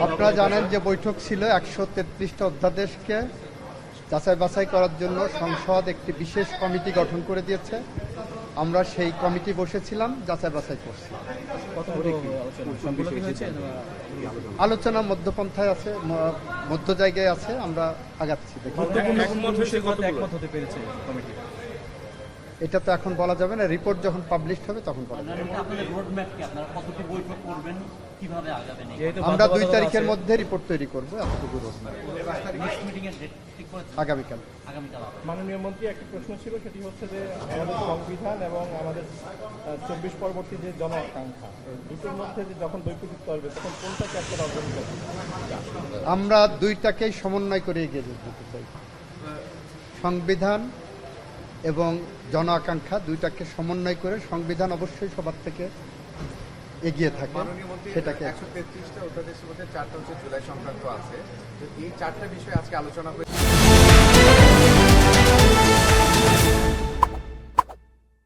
আপনারা জানেন যে বৈঠক ছিল 133টা অধ্যাদেশকে যাচাই বাছাই করার জন্য সংসদ একটি বিশেষ কমিটি গঠন করে দিয়েছে। আমরা সেই কমিটি বসেছিলাম, যাচাই বাছাই করছি। আলোচনা মধ্যপন্থায় আছে, মধ্য জায়গায় আছে, আমরা আগাচ্ছি। এটা তো এখন বলা যাবে না, রিপোর্ট যখন পাবলিশ হবে তখন বলা যাবে। আমরা 2 তারিখের মধ্যে রিপোর্ট তৈরি করবো, এতটুকু রোডম্যাপ। আগামীকাল। মাননীয় মন্ত্রী, একটি প্রশ্ন ছিল, সেটি হচ্ছে যে আমাদের সংবিধান এবং আমাদের 24 পরবর্তী যে জন আকাঙ্ক্ষা, দুটোর মধ্যে যে যখন বৈপরীত্য আসবে তখন কোনটাকে একটা অর্জন করবে? আমরা 2টাকেই সমন্বয় করে এগিয়ে যেতে চাই। সংবিধান এবং জন আকাঙ্ক্ষা 2টাকে সমন্বয় করে, সংবিধান অবশ্যই সবার থেকে এগিয়ে থাকে। সেটাকে 133টা অধ্যাদেশের মধ্যে 4টা হচ্ছে জুলাই সংক্রান্ত আছে। তো এই 4টা বিষয়ে আজকে আলোচনা হয়েছে।